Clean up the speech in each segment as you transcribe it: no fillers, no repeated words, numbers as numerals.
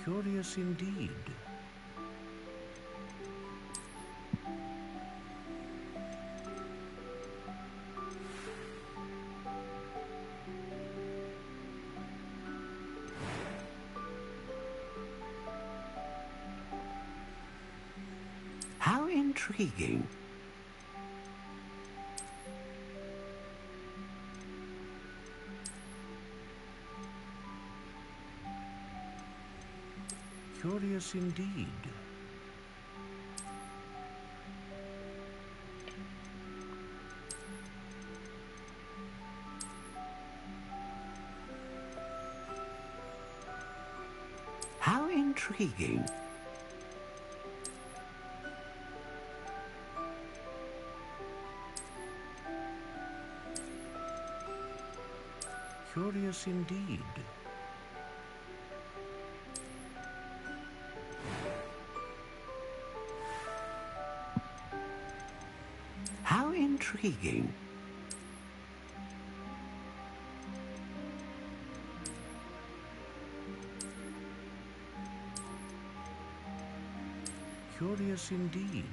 Curious indeed. How intriguing. Curious indeed. How intriguing. Curious indeed. How intriguing. Curious indeed.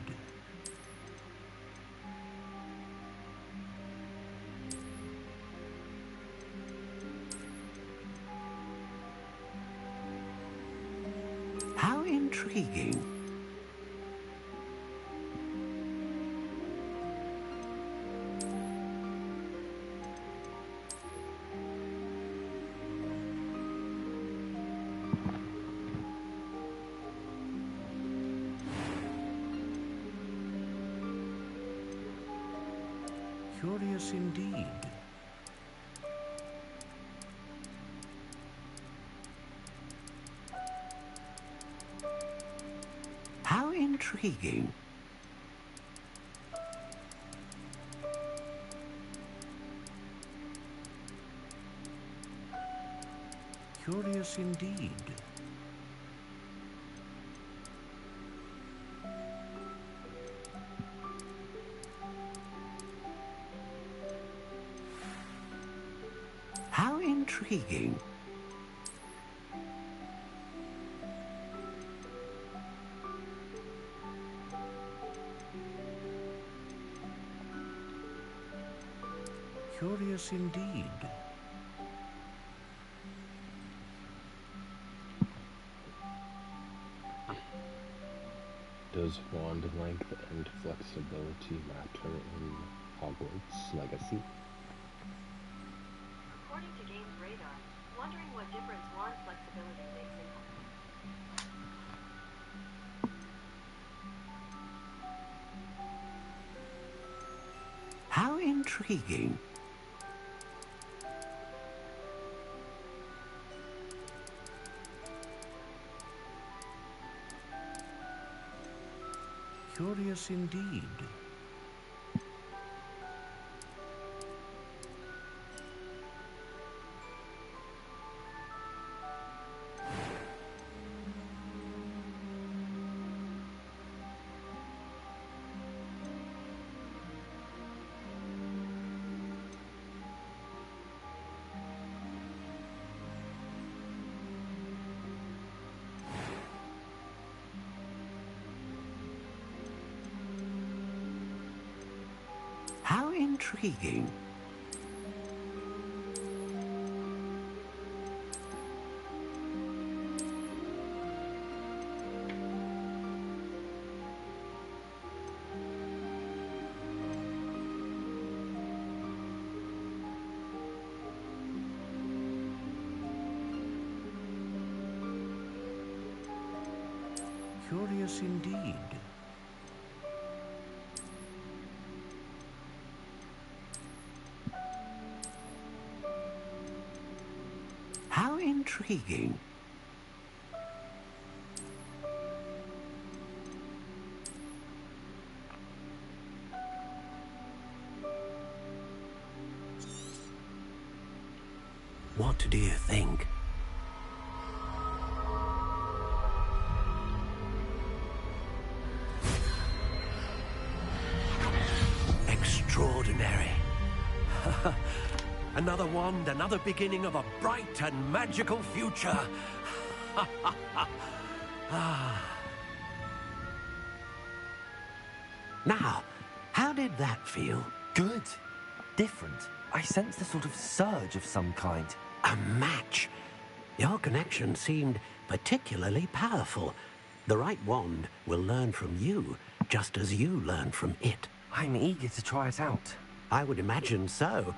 How intriguing. Curious indeed. How intriguing. Curious indeed. How intriguing. Curious indeed. Does wand length and flexibility matter in Hogwarts Legacy? According to Games Radar, wondering what difference wand flexibility makes in How intriguing. Curious indeed. How intriguing. Curious indeed. How intriguing. What do you think? Extraordinary. Another wand, another beginning of a bright and magical future. Now, how did that feel? Good. Different. I sensed a sort of surge of some kind. A match. Your connection seemed particularly powerful. The right wand will learn from you, just as you learn from it. I'm eager to try it out. I would imagine so.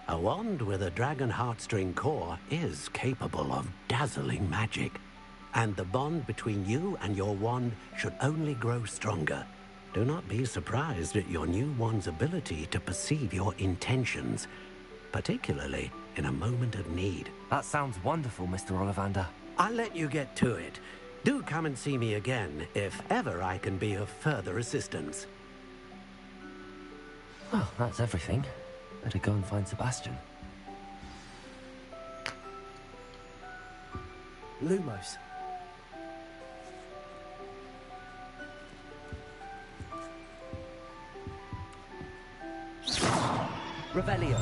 A wand with a dragon heartstring core is capable of dazzling magic. And the bond between you and your wand should only grow stronger. Do not be surprised at your new wand's ability to perceive your intentions, particularly in a moment of need. That sounds wonderful, Mr. Ollivander. I'll let you get to it. Do come and see me again if ever I can be of further assistance. Well, that's everything. Better go and find Sebastian. Lumos. Revelio.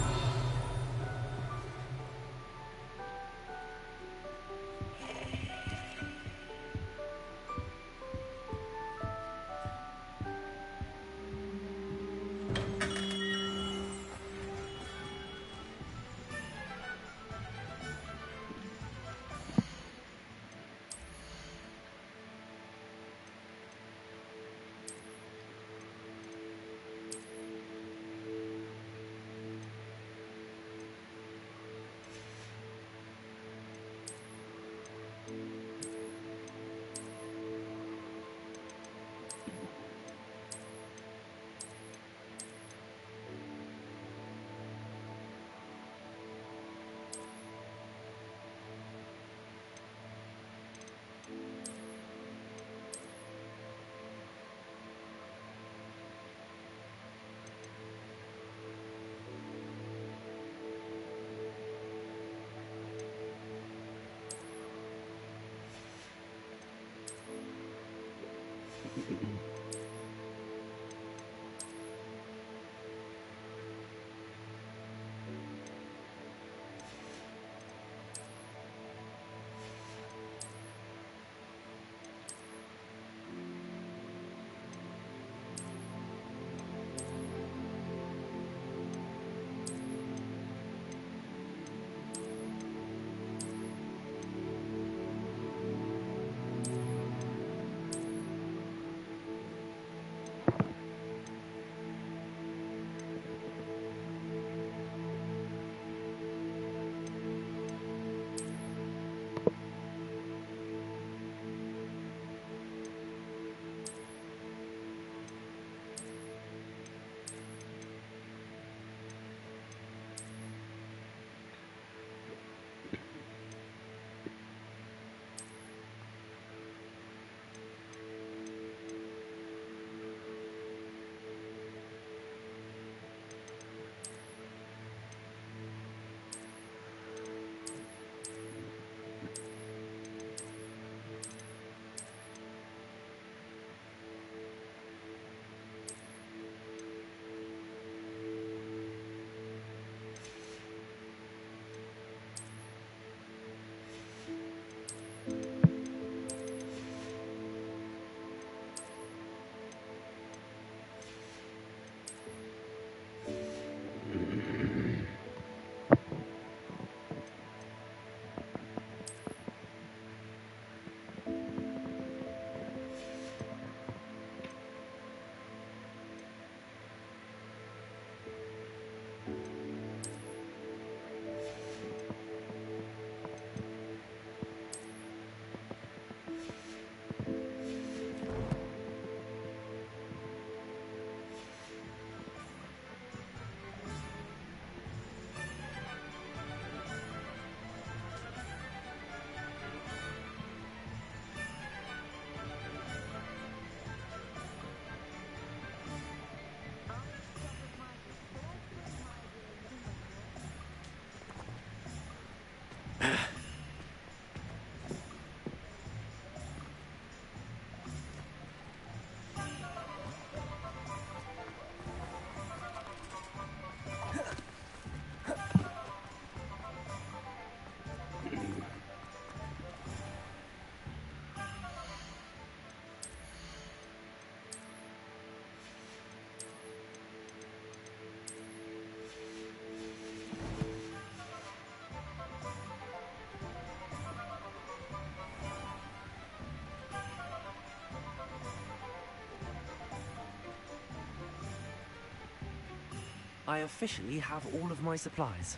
I officially have all of my supplies.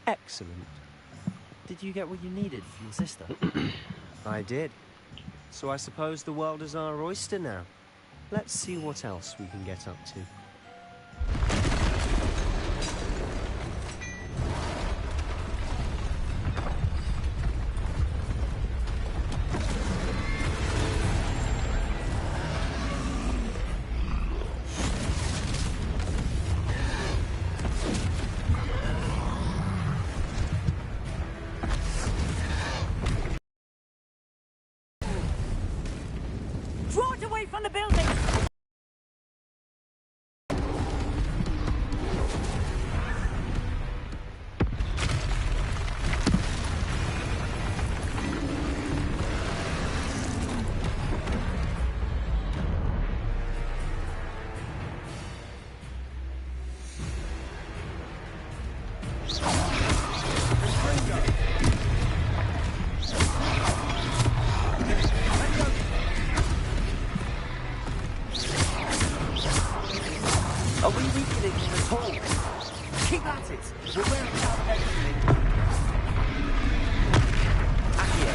Excellent. Did you get what you needed for your sister? I did. So I suppose the world is our oyster now. Let's see what else we can get up to. Draw it away from the building! Are we weakening him at all? Keep at it! We're wearing out everything. Accio.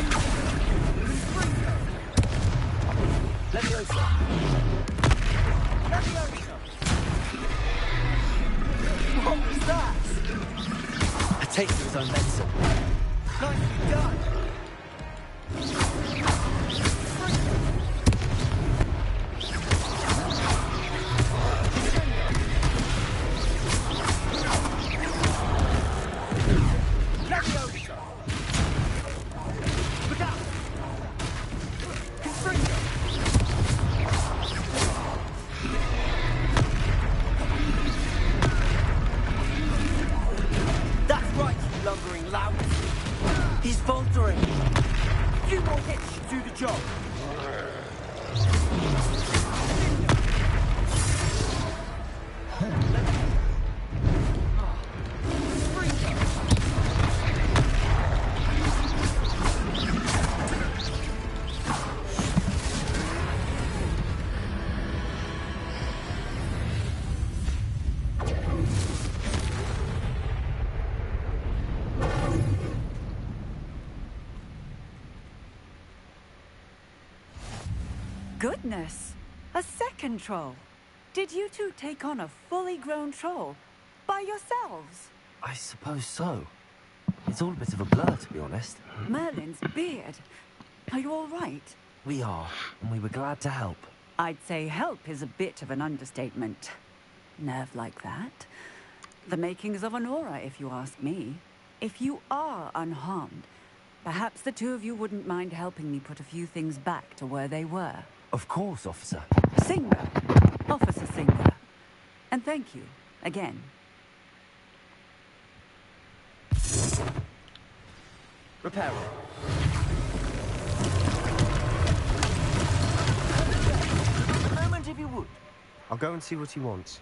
Leviosa. Leviosa! What was that? A taste of his own medicine. Nicely done! That's right, you lumbering lout. He's faltering. A few more hits should do the job. Goodness! A second troll! Did you two take on a fully grown troll? By yourselves? I suppose so. It's all a bit of a blur, to be honest. Merlin's beard. Are you all right? We are, and we were glad to help. I'd say help is a bit of an understatement. Nerve like that. The makings of an aura, if you ask me. If you are unharmed, perhaps the two of you wouldn't mind helping me put a few things back to where they were. Of course, officer. Singer. Officer Singer. And thank you, again. Reparo. A moment, if you would. I'll go and see what he wants.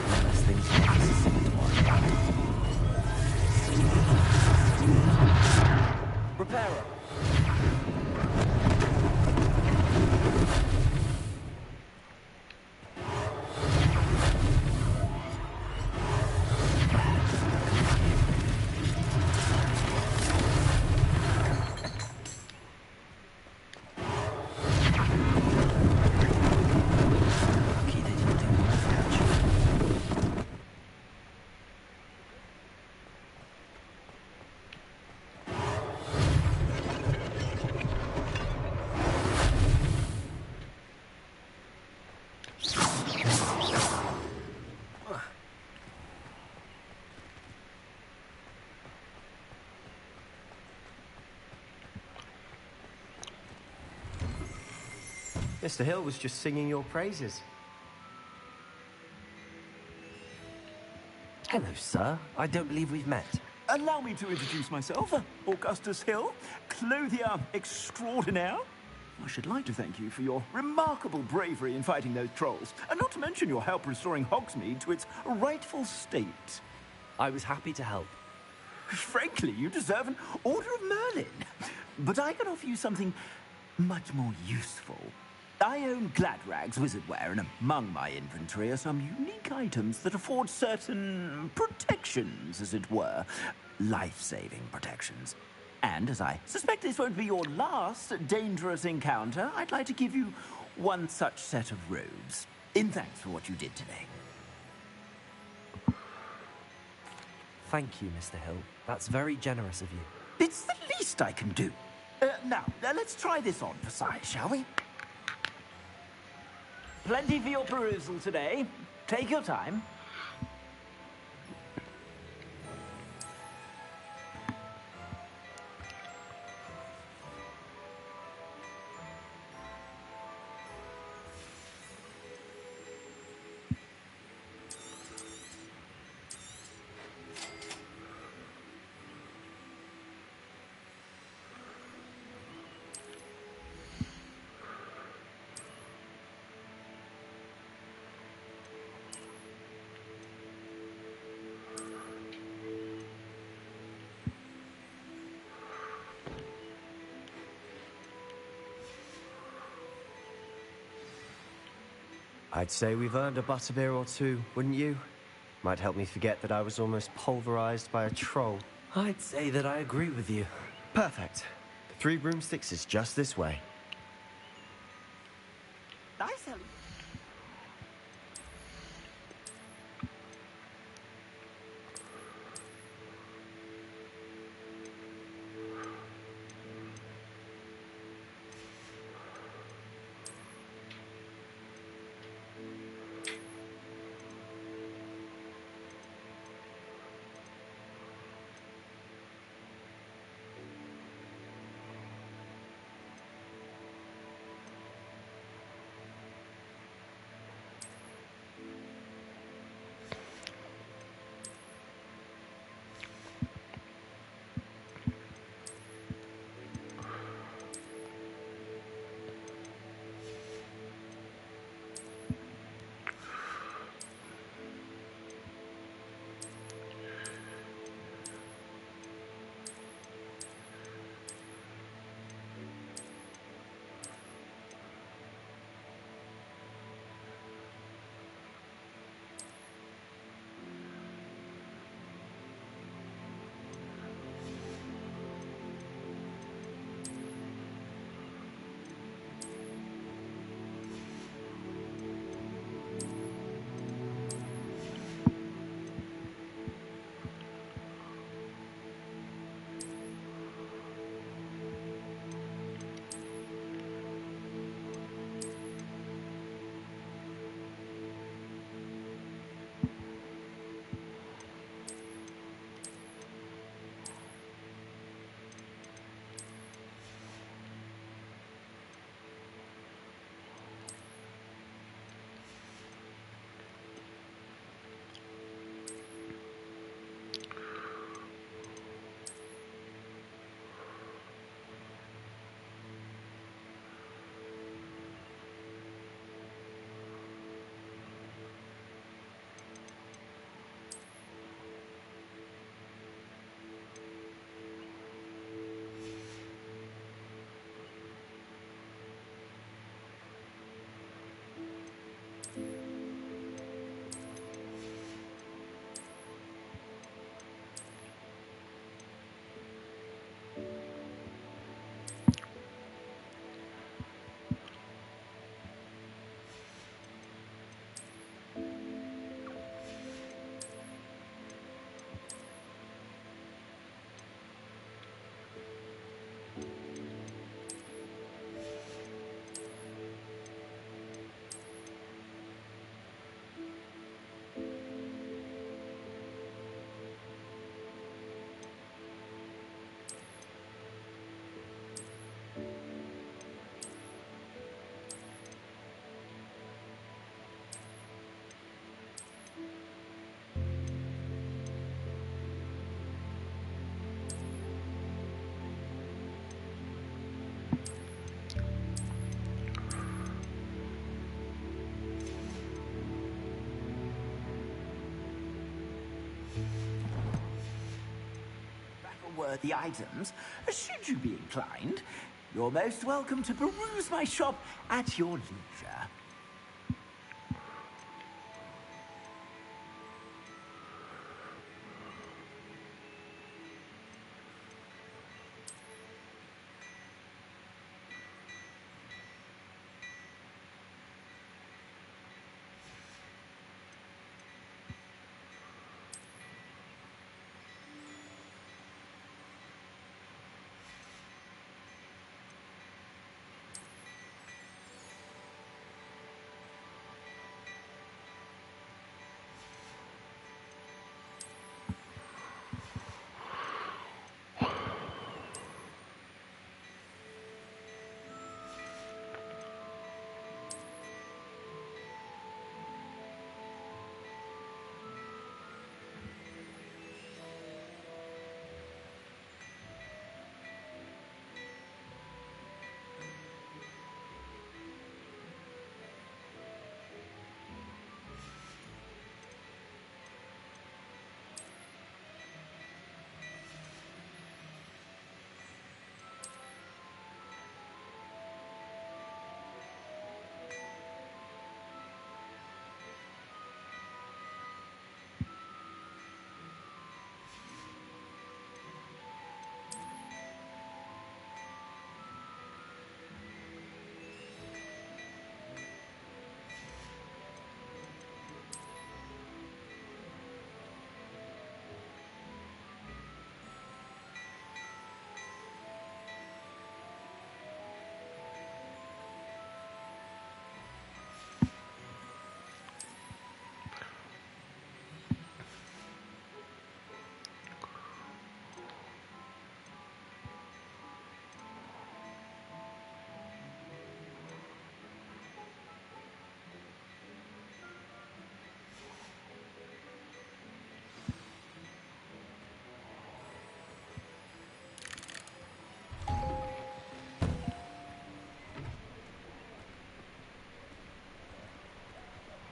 Unless things are necessary to Reparo. Lucky they didn't do one to catch you. Mr. Hill was just singing your praises. Hello, sir. I don't believe we've met. Allow me to introduce myself, Augustus Hill, clothier extraordinaire. I should like to thank you for your remarkable bravery in fighting those trolls, and not to mention your help restoring Hogsmeade to its rightful state. I was happy to help. Frankly, you deserve an Order of Merlin. But I can offer you something much more useful. I own Gladrag's wizardware, and among my inventory are some unique items that afford certain protections, as it were. Life-saving protections. And as I suspect this won't be your last dangerous encounter, I'd like to give you one such set of robes, in thanks for what you did today. Thank you, Mr. Hill. That's very generous of you. It's the least I can do. Now, let's try this on for size, shall we? Plenty for your perusal today. Take your time. I'd say we've earned a butterbeer or two, wouldn't you? Might help me forget that I was almost pulverized by a troll. I'd say that I agree with you. Perfect. The Three Broomsticks is just this way. Nice, Ellie. worthy items, should you be inclined, you're most welcome to peruse my shop at your leisure.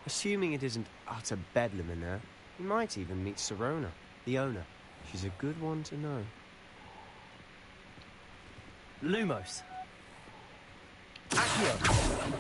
Assuming it isn't utter bedlam in there, you might even meet Sirona, the owner. She's a good one to know. Lumos. Accio.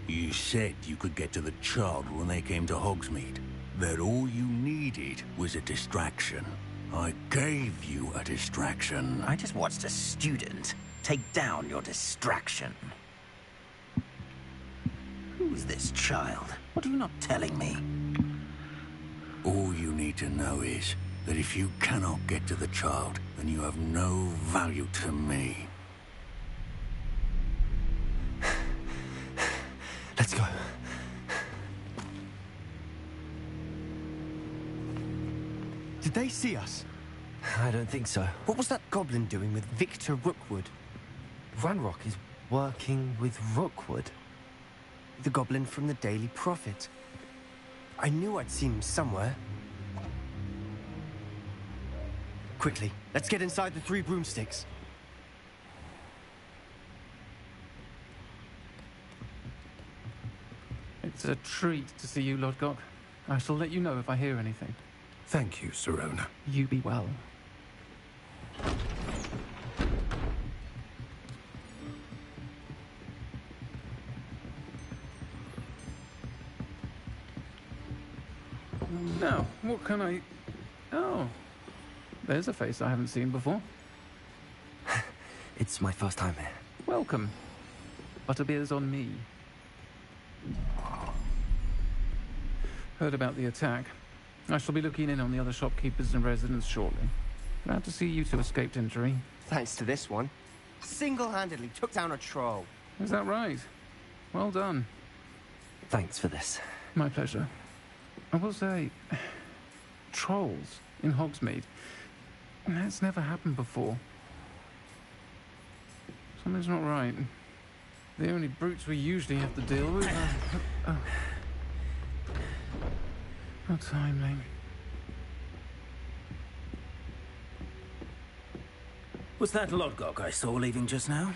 You said you could get to the child when they came to Hogsmeade. That all you needed was a distraction. I gave you a distraction. I just watched a student take down your distraction. Who's this child? What are you not telling me? All you need to know is that if you cannot get to the child, then you have no value to me. Let's go. Did they see us? I don't think so. What was that goblin doing with Victor Rookwood? Ranrock is working with Rookwood. The goblin from the Daily Prophet. I knew I'd seen him somewhere. Quickly, let's get inside the Three Broomsticks. It's a treat to see you, Lodgok. I shall let you know if I hear anything. Thank you, Sirona. You be well. Now, what can I... Oh, there's a face I haven't seen before. It's my first time here. Welcome. Butterbeer's on me. Heard about the attack. I shall be looking in on the other shopkeepers and residents shortly. Glad to see you two escaped injury. Thanks to this one. Single-handedly took down a troll. Is that right? Well done. Thanks for this. My pleasure. I will say, trolls in Hogsmeade. That's never happened before. Something's not right. The only brutes we usually have to deal with are... How timely. Was that Lodgok I saw leaving just now?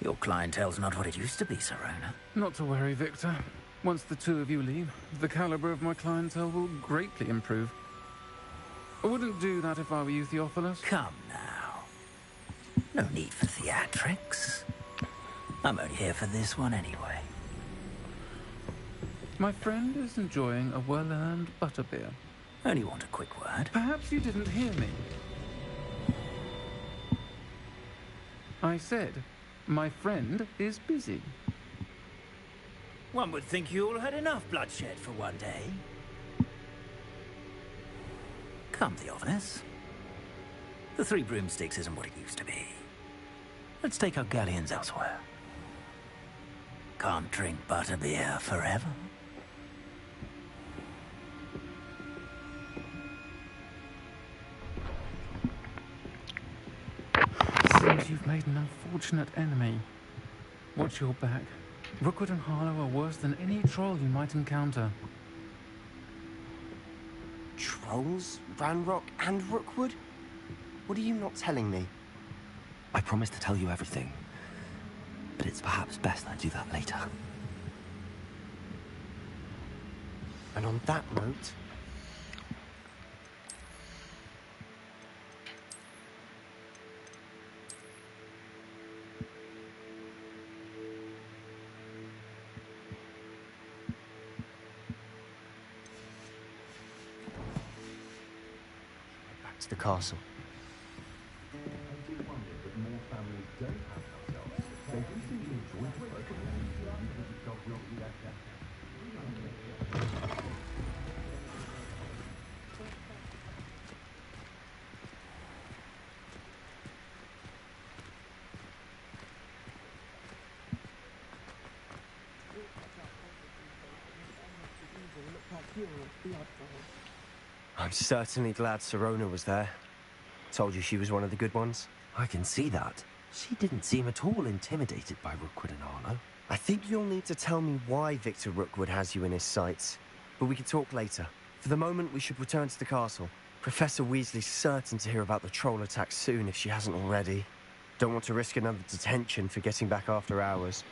Your clientele's not what it used to be, Sirona. Not to worry, Victor. Once the two of you leave, the caliber of my clientele will greatly improve. I wouldn't do that if I were you, Theophilus. Come now. No need for theatrics. I'm only here for this one anyway. My friend is enjoying a well-earned butterbeer. Only want a quick word. Perhaps you didn't hear me. I said, my friend is busy. One would think you all had enough bloodshed for one day. Come, Theophilus. The Three Broomsticks isn't what it used to be. Let's take our galleons elsewhere. Can't drink butterbeer forever. Seems you've made an unfortunate enemy. Watch your back. Rookwood and Harlow are worse than any troll you might encounter. Trolls? Ranrock and Rookwood? What are you not telling me? I promised to tell you everything, but it's perhaps best I do that later. And on that note... back to the castle. I'm certainly glad Sirona was there. Told you she was one of the good ones. I can see that. She didn't seem at all intimidated by Rookwood and Harlow. I think you'll need to tell me why Victor Rookwood has you in his sights. But we can talk later. For the moment, we should return to the castle. Professor Weasley's certain to hear about the troll attack soon if she hasn't already. Don't want to risk another detention for getting back after hours.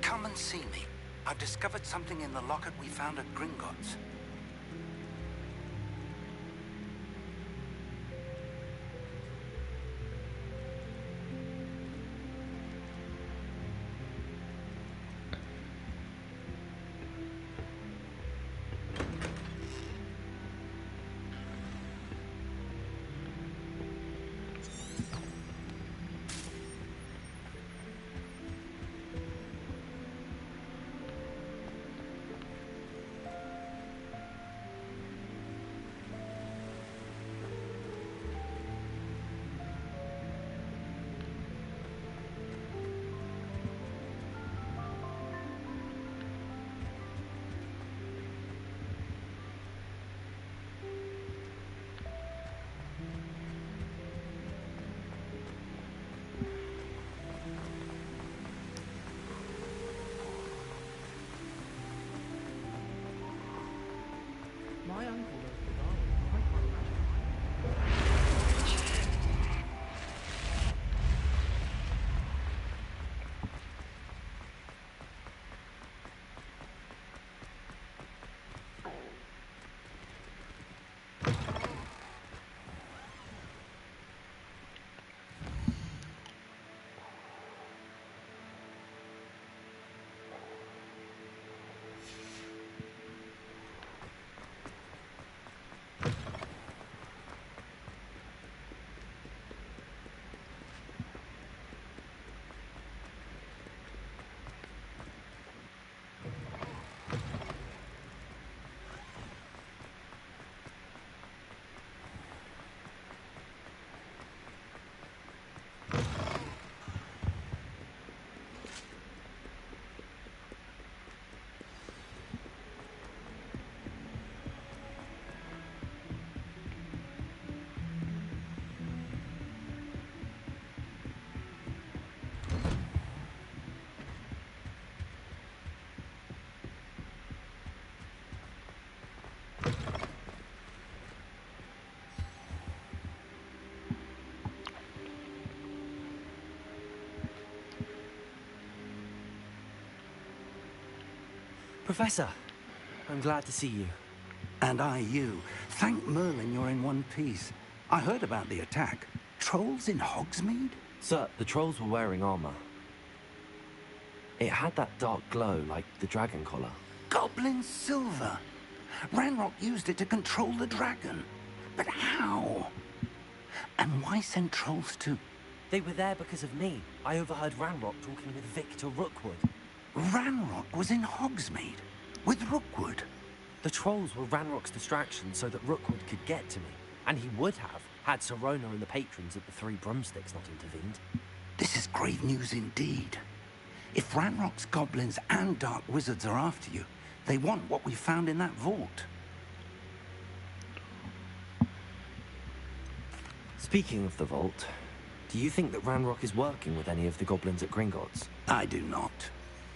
Come and see me. I've discovered something in the locket we found at Gringotts. Professor, I'm glad to see you. And I you. Thank Merlin you're in one piece. I heard about the attack. Trolls in Hogsmeade? Sir, the trolls were wearing armor. It had that dark glow like the dragon collar. Goblin silver. Ranrock used it to control the dragon. But how? And why send trolls to... They were there because of me. I overheard Ranrock talking with Victor Rookwood. Ranrock was in Hogsmeade? With Rookwood? The trolls were Ranrock's distraction so that Rookwood could get to me. And he would have, had Sirona and the patrons at the Three Broomsticks not intervened. This is grave news indeed. If Ranrock's goblins and dark wizards are after you, they want what we found in that vault. Speaking of the vault, do you think that Ranrock is working with any of the goblins at Gringotts? I do not.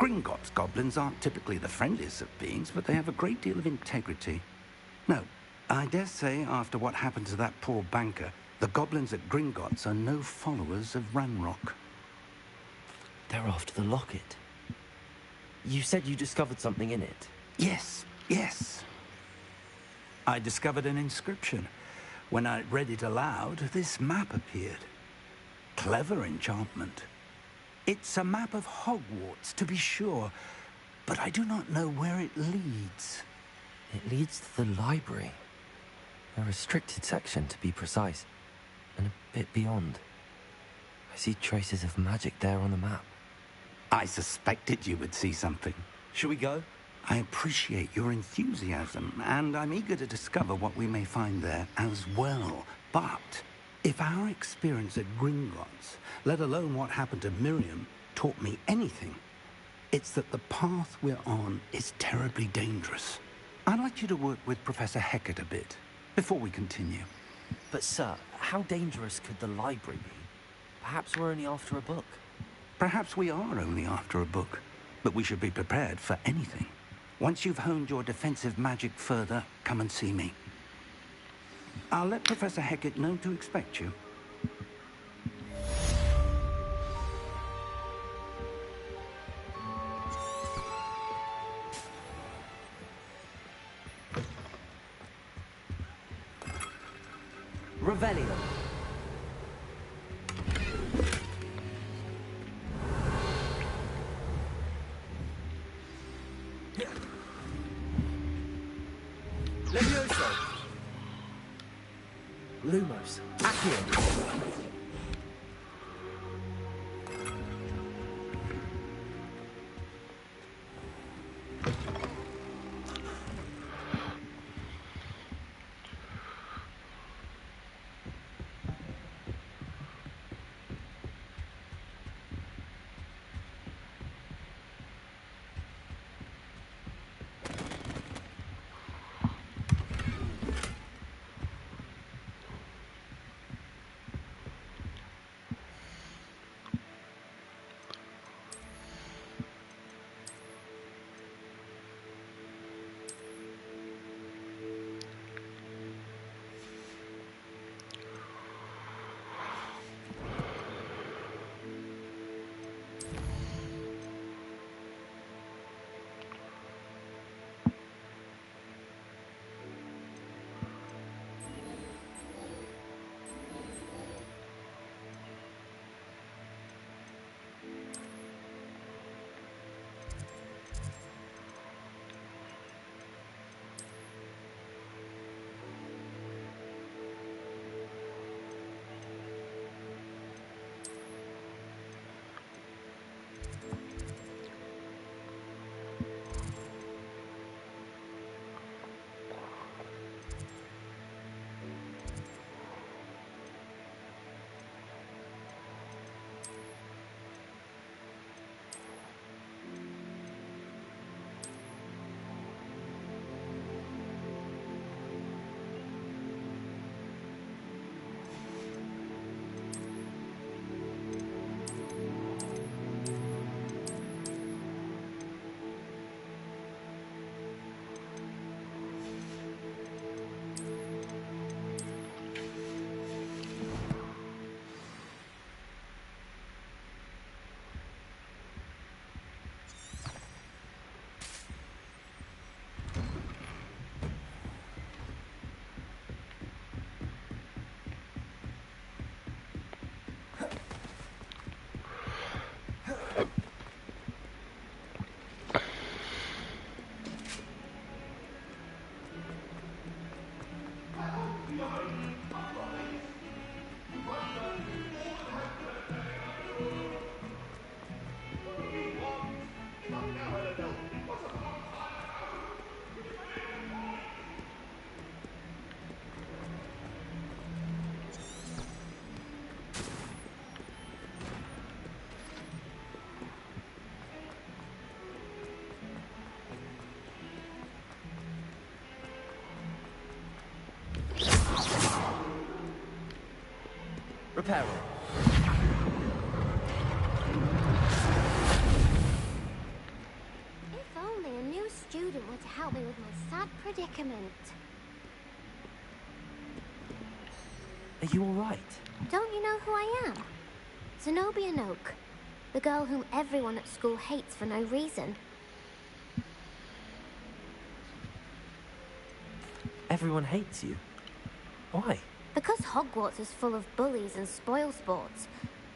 Gringotts goblins aren't typically the friendliest of beings, but they have a great deal of integrity. No, I dare say after what happened to that poor banker, the goblins at Gringotts are no followers of Ranrock. They're after the locket. You said you discovered something in it. Yes, yes. I discovered an inscription. When I read it aloud, this map appeared. Clever enchantment. It's a map of Hogwarts, to be sure, but I do not know where it leads. It leads to the library. A restricted section, to be precise, and a bit beyond. I see traces of magic there on the map. I suspected you would see something. Shall we go? I appreciate your enthusiasm, and I'm eager to discover what we may find there as well. But if our experience at Gringotts, let alone what happened to Miriam, taught me anything, it's that the path we're on is terribly dangerous. I'd like you to work with Professor Hecat a bit before we continue. But sir, how dangerous could the library be? Perhaps we're only after a book. Perhaps we are only after a book, but we should be prepared for anything. Once you've honed your defensive magic further, come and see me. I'll let Professor Hecat know to expect you. Revelio. Levioso. Lumos. Accio. peril. If only a new student were to help me with my sad predicament. Are you all right? Don't you know who I am? Zenobia Noak, the girl whom everyone at school hates for no reason. Everyone hates you. Why? Because Hogwarts is full of bullies and spoilsports.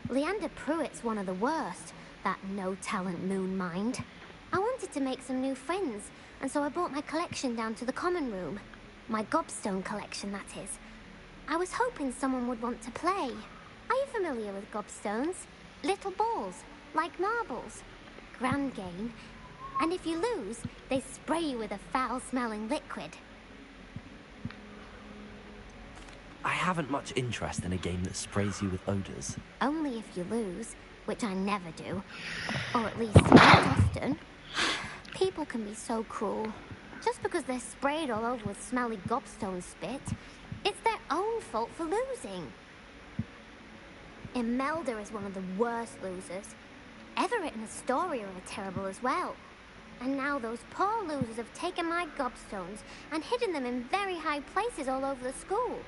Leander Pruitt's one of the worst, that no-talent moon mind. I wanted to make some new friends, and so I brought my collection down to the common room. My gobstone collection, that is. I was hoping someone would want to play. Are you familiar with gobstones? Little balls, like marbles. Grand game. And if you lose, they spray you with a foul-smelling liquid. I haven't much interest in a game that sprays you with odors. Only if you lose, which I never do. Or at least not often. People can be so cruel. Just because they're sprayed all over with smelly gobstone spit, it's their own fault for losing. Imelda is one of the worst losers. Everett and Astoria are terrible as well. And now those poor losers have taken my gobstones and hidden them in very high places all over the school.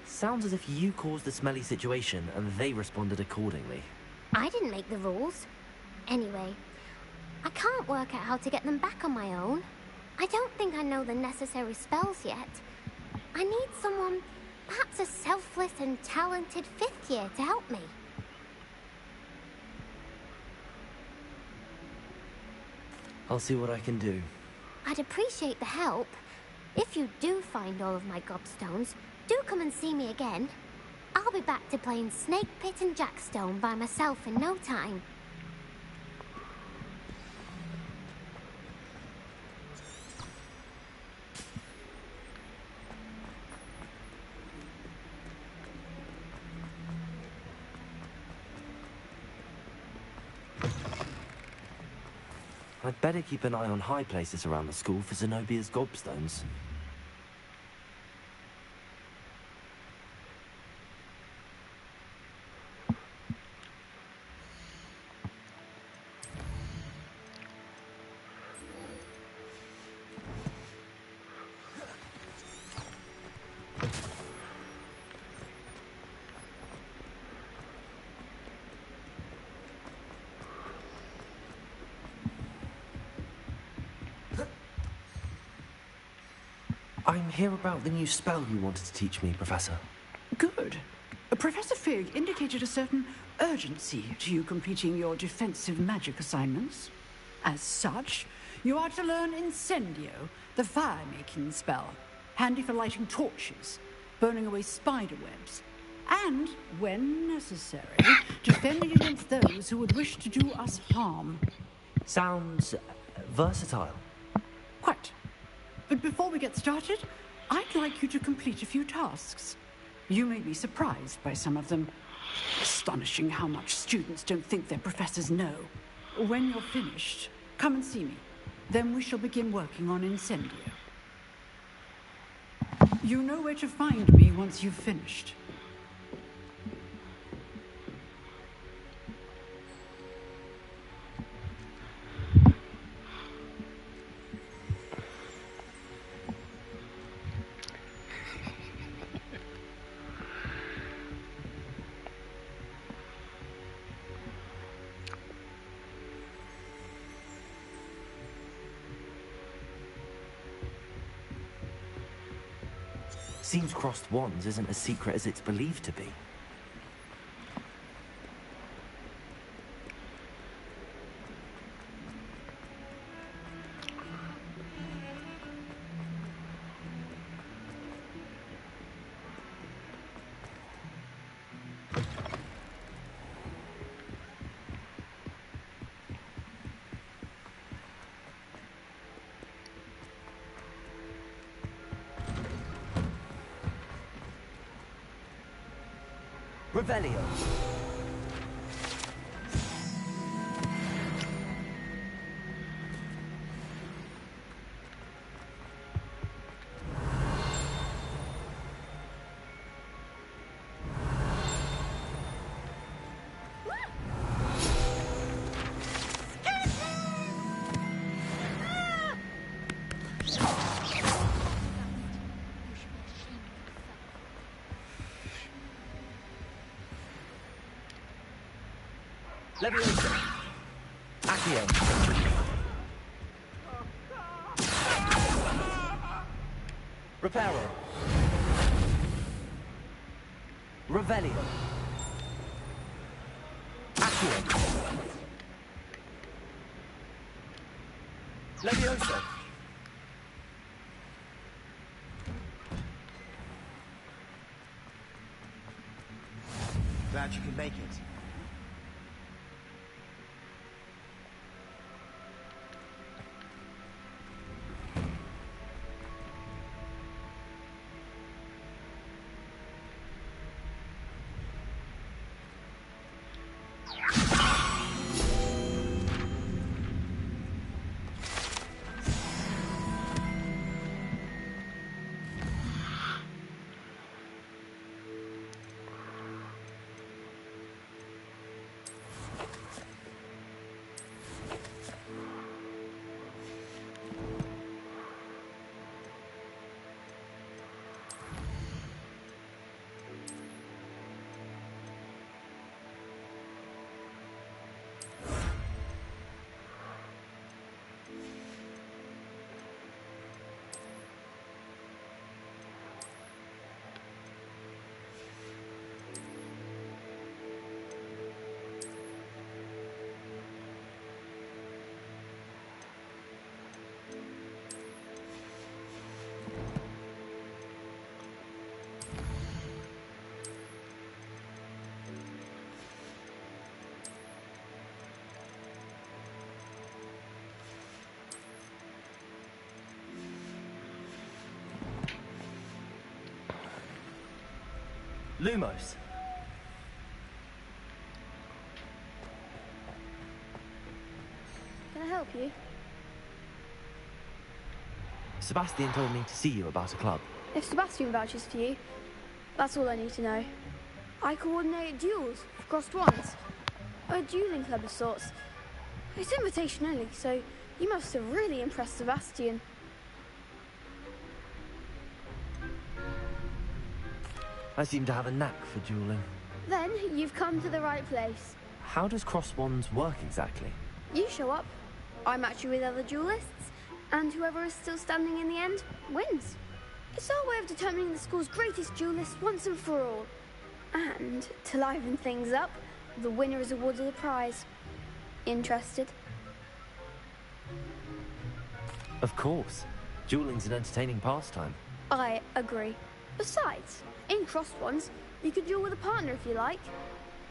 Sounds as if you caused the smelly situation and they responded accordingly. I didn't make the rules. Anyway, I can't work out how to get them back on my own. I don't think I know the necessary spells yet. I need someone, perhaps a selfless and talented fifth year to help me. I'll see what I can do. I'd appreciate the help. If you do find all of my gobstones, do come and see me again. I'll be back to playing Snake Pit and Jackstone by myself in no time. I'd better keep an eye on high places around the school for Zenobia's gobstones. I'm here about the new spell you wanted to teach me, Professor. Good. Professor Fig indicated a certain urgency to you completing your defensive magic assignments. As such, you are to learn Incendio, the fire-making spell, handy for lighting torches, burning away spider webs, and, when necessary, defending against those who would wish to do us harm. Sounds versatile. Quite. But before we get started, I'd like you to complete a few tasks. You may be surprised by some of them. Astonishing how much students don't think their professors know. When you're finished, come and see me. Then we shall begin working on Incendio. You know where to find me once you've finished. Seems crossed wands isn't as secret as it's believed to be. Revelio. Leviosa! Accio! Reparo! Revelio! Accio! Leviosa! Glad you can make it. Lumos! Can I help you? Sebastian told me to see you about a club. If Sebastian vouches for you, that's all I need to know. I coordinate duels for crossed ones. A dueling club of sorts. It's invitation only, so you must have really impressed Sebastian. I seem to have a knack for dueling. Then you've come to the right place. How does cross wands work exactly? You show up, I match you with other duelists, and whoever is still standing in the end wins. It's our way of determining the school's greatest duelist once and for all. And to liven things up, the winner is awarded a prize. Interested? Of course. Dueling's an entertaining pastime. I agree. Besides, in crossed ones, you could duel with a partner if you like.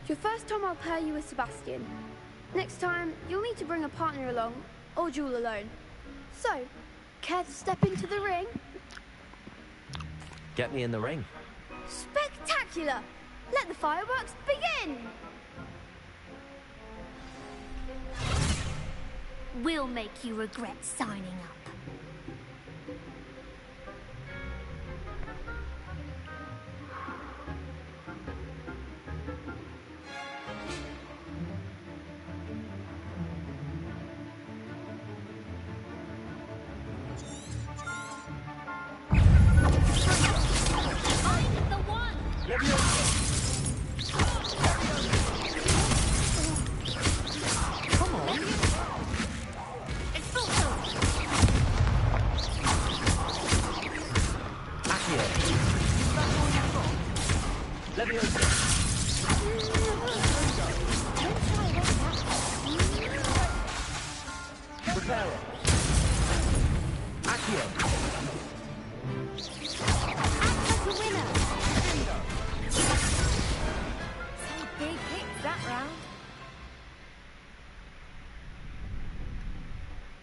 Your first time I'll pair you with Sebastian. Next time, you'll need to bring a partner along, or duel alone. So, care to step into the ring? Get me in the ring. Spectacular! Let the fireworks begin! We'll make you regret signing up.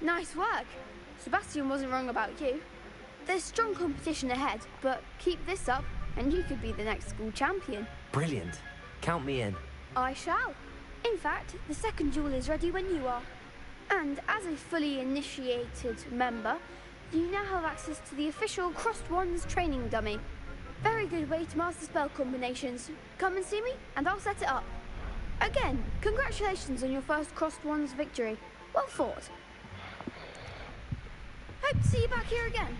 Nice work. Sebastian wasn't wrong about you. There's strong competition ahead, but keep this up and you could be the next school champion. Brilliant. Count me in. I shall. In fact, the second duel is ready when you are. And as a fully initiated member, you now have access to the official Crossed Wands training dummy. Very good way to master spell combinations. Come and see me, and I'll set it up. Again, congratulations on your first Crossed Wands victory. Well fought. Hope to see you back here again.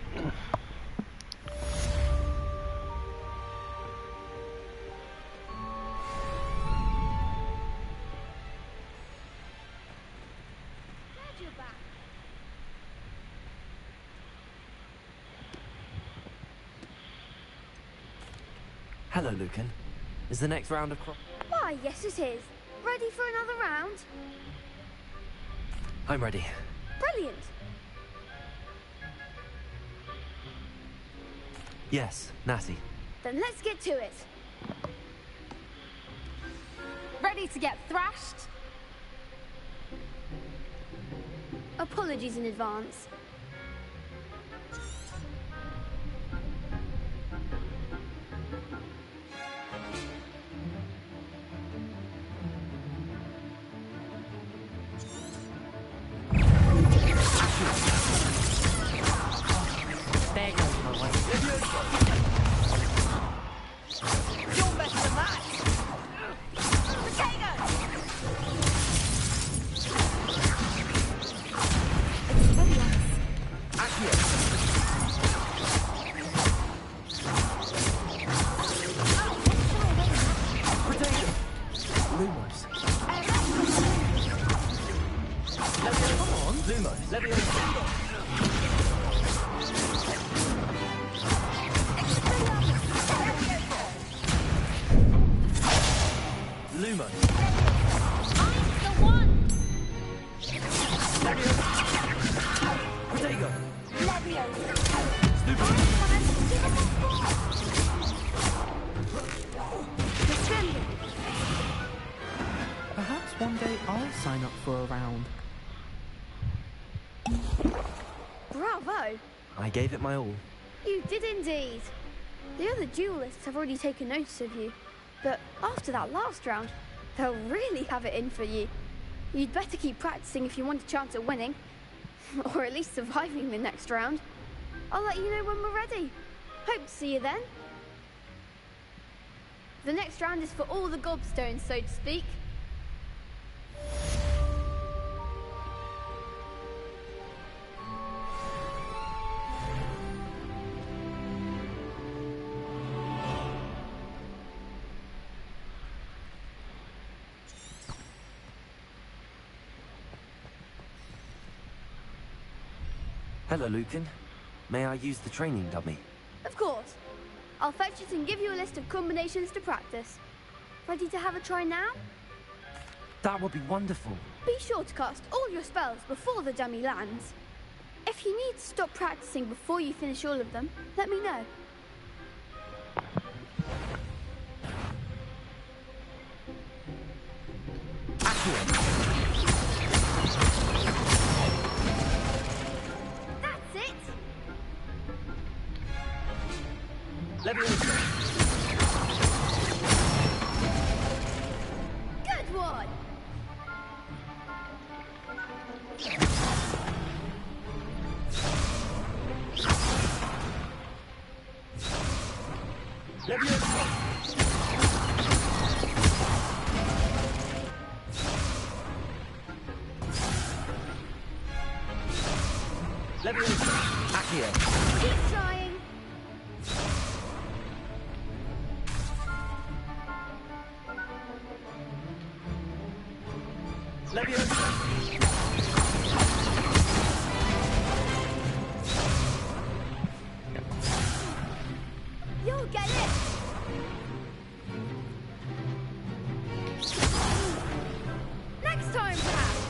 Hello, Lucan. Is the next round across? Why, yes it is. Ready for another round? I'm ready. Brilliant. Yes, Natty. Then let's get to it. Ready to get thrashed? Apologies in advance. There goes my way. You're better than that! Potato! Lumos. Come on, Lumos. Lumos. The one! Protego. Perhaps one day I'll sign up for a round. Bravo! I gave it my all. You did indeed. The other duelists have already taken notice of you, but after that last round, they'll really have it in for you. You'd better keep practicing if you want a chance at winning, or at least surviving the next round. I'll let you know when we're ready. Hope to see you then. The next round is for all the gobstones, so to speak. Hello, Lucan. May I use the training dummy? Of course. I'll fetch it and give you a list of combinations to practice. Ready to have a try now? That would be wonderful. Be sure to cast all your spells before the dummy lands. If you need to stop practicing before you finish all of them, let me know. That's it! Good one! Keep trying. You'll get it. Next time, perhaps.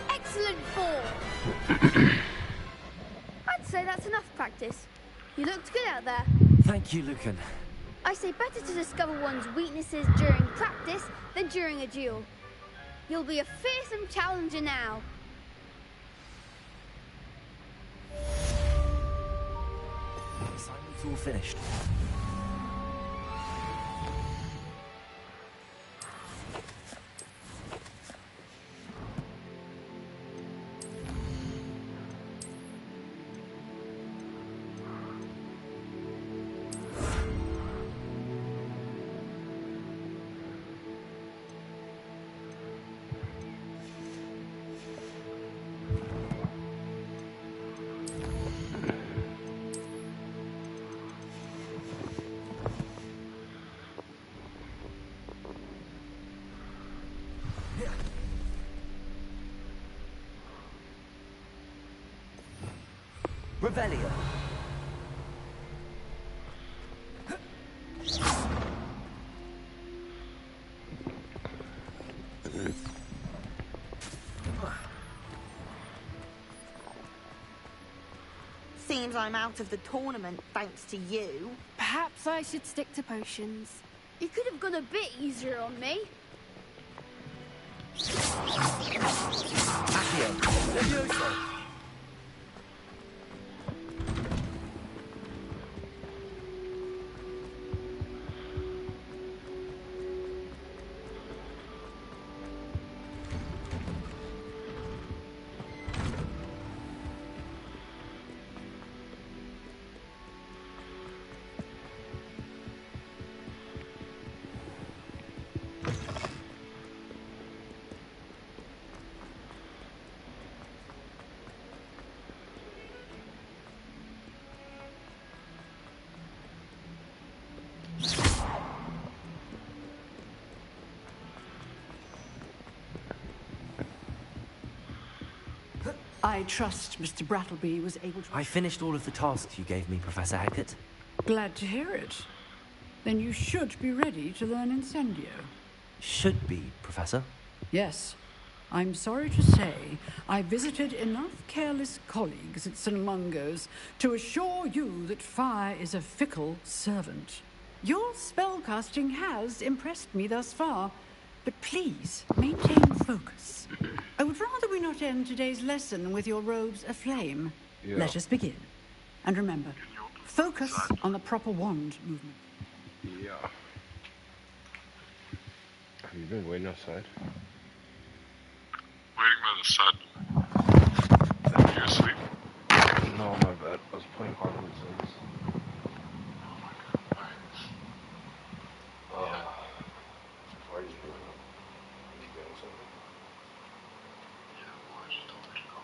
Excellent form. I'd say that's enough practice. You looked good out there. Thank you, Lucan. I say better to discover one's weaknesses during practice than during a duel. You'll be a fearsome challenger now. Assignment's all finished. Revelio. Seems I'm out of the tournament thanks to you. Perhaps I should stick to potions. You could have gone a bit easier on me. Accio. Levioso. I trust Mr. Brattleby was able to... I finished all of the tasks you gave me, Professor Hackett. Glad to hear it. Then you should be ready to learn Incendio. Should be, Professor. Yes. I'm sorry to say I visited enough careless colleagues at St. Mungo's to assure you that fire is a fickle servant. Your spellcasting has impressed me thus far, but please maintain focus. I would rather we not end today's lesson with your robes aflame. Yeah. Let us begin. And remember, focus on the proper wand movement. Yeah. Have you been waiting outside? Waiting by the side. Are you asleep? No, my bad. I was playing Hogwarts Legacy. Why did you bring it up? Did you get something? Yeah, well, I just told her to call.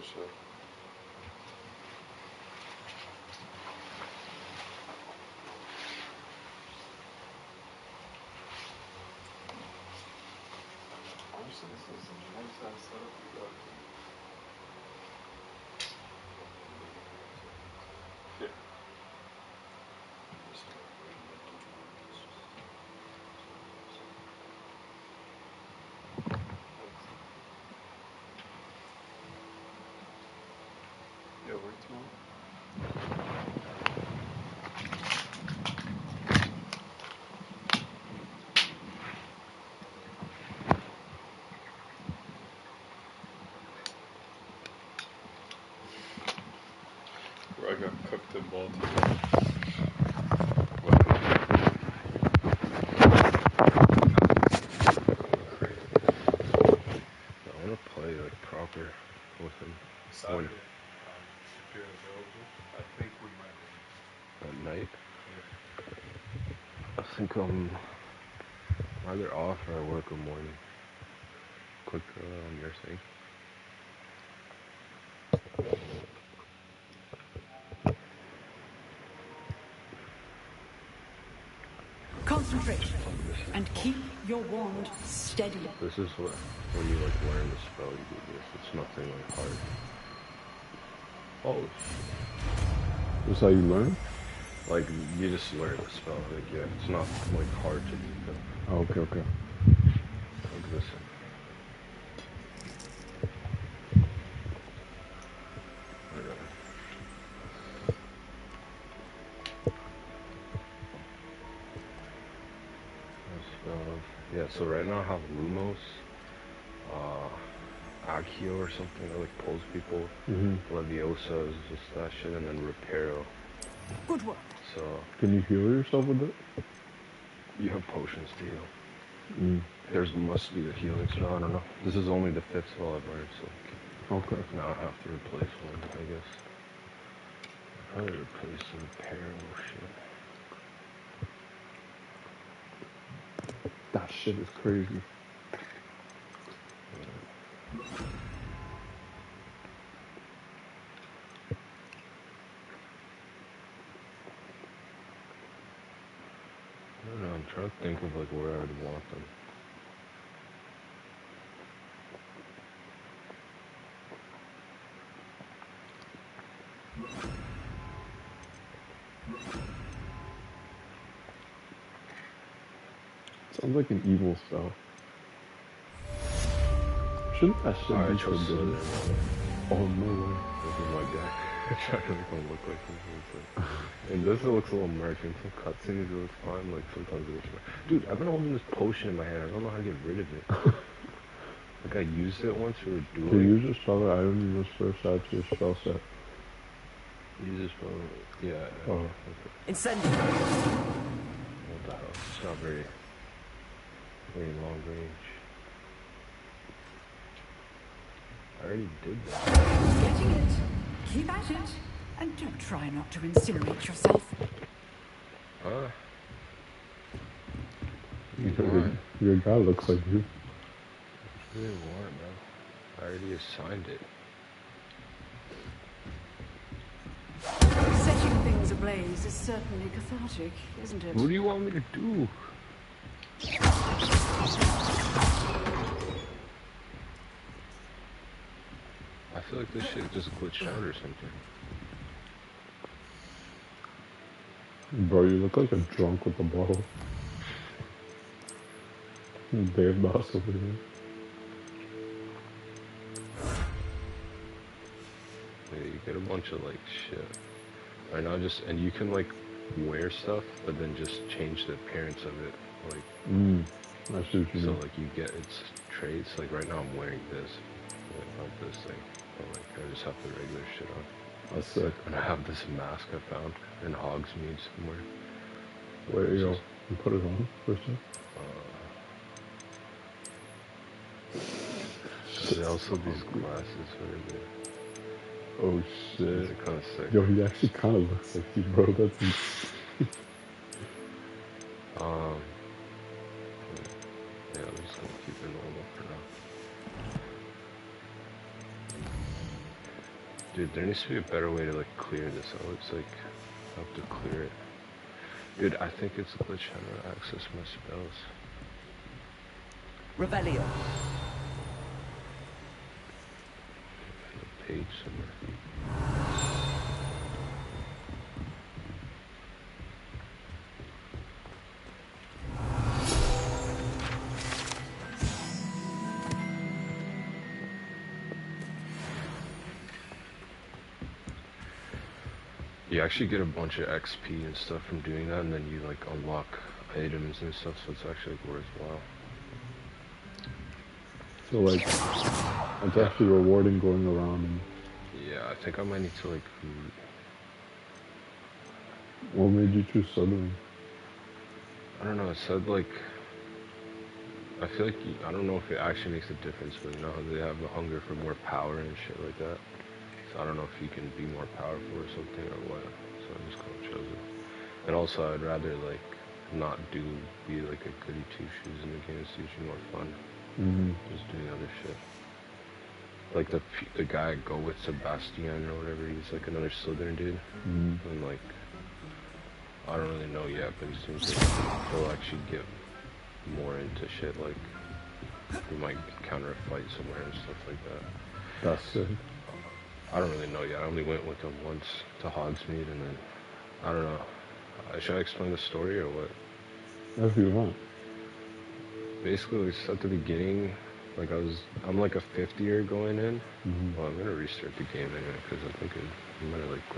shit. Honestly, this is a nice ass setup you got. Yeah. Yeah, wait tomorrow. Where I got cooked in Baltimore. I want to play like proper with him. Saturday, if you're available, I think we might At night? Yeah. I think I'm either off or I work a morning. Quick on your thing. Concentrate and keep your wand steady. This is what, when you like learn the spell, you do this. It's nothing like hard. Oh, That's how you learn? like you just learn the spell. Like yeah, it's not like hard to do. Though. Oh, okay, okay. Like this. Yeah, so right now I have Lumos, Accio or something that like pulls people. Leviosa is just that shit, and then Reparo. Good work. So Can you heal yourself with it? you have potions to heal. Mm. There's must be a healing spell, I don't know. This is only the 5th spell I've learned, so Okay. now I have to replace one, I guess. I'll probably replace the Reparo shit. That shit is crazy. I don't know, I'm trying to think of like where I would want them. Sounds like an evil spell. Shouldn't that shit Alright, be so chose good? Slytherin. Oh, no way. This is my deck. I try to make them look like something. And this it looks a little murky. In some cutscenes it looks fine, like sometimes it looks fine. Dude, I've been holding this potion in my hand. I don't know how to get rid of it. Like I used it once for a To dueling. use a spell that item, you must first add to your spell set. Use this spell. Yeah. Oh. Okay. Incendio. What the hell? It's not very long range. I already did that. Getting it. Keep at it. And do try not to incinerate yourself. Huh? Your guy looks like you. It's really warm, man. I already assigned it. Setting things ablaze is certainly cathartic, isn't it? What do you want me to do? I feel like this shit just glitched out or something. Bro, you look like a drunk with a bottle. Dave Boss over here. Yeah, you get a bunch of like shit. Right now and you can like wear stuff, but then just change the appearance of it. Like, I see what you so mean. like you get its traits. Like right now I'm wearing this, like not this thing. But like I just have the regular shit on. That's sick. And I have this mask I found in Hogsmeade somewhere. Wait, yo, you put it on first time? There's also these glasses right there. Oh shit. These are kind of sick. Yo, he actually kind of looks like you, bro. That's insane. Yeah, I'm just gonna keep it normal for now. Dude, there needs to be a better way to like clear this. It looks like I have to clear it. Dude, I think it's a glitch trying to access my spells. Revelio. The page somewhere. You actually get a bunch of XP and stuff from doing that, and then you like unlock items and stuff, so it's actually like, worthwhile. So like, it's actually rewarding going around and... Yeah, I think I might need to like... What made you choose Southern? I don't know, it said like... I feel like, I don't know if it actually makes a difference, but you know how they have the hunger for more power and shit like that. So I don't know if you can be more powerful or something or what. So I just kind of chose it. And also I'd rather like not be like a goody two-shoes in the game. It's usually more fun. Just doing other shit. Like the guy I go with, Sebastian or whatever, he's like another Slytherin dude. And like, I don't really know yet, but it seems like he'll actually get more into shit, like we might encounter a fight somewhere and stuff like that. That's sick. I don't really know yet. I only went with him once to Hogsmeade, and then I don't know. Should I explain the story or what? If you want. Basically, it's at the beginning. Like I'm like a 5th year going in. Well, I'm gonna restart the game anyway because I think it might have like glitched.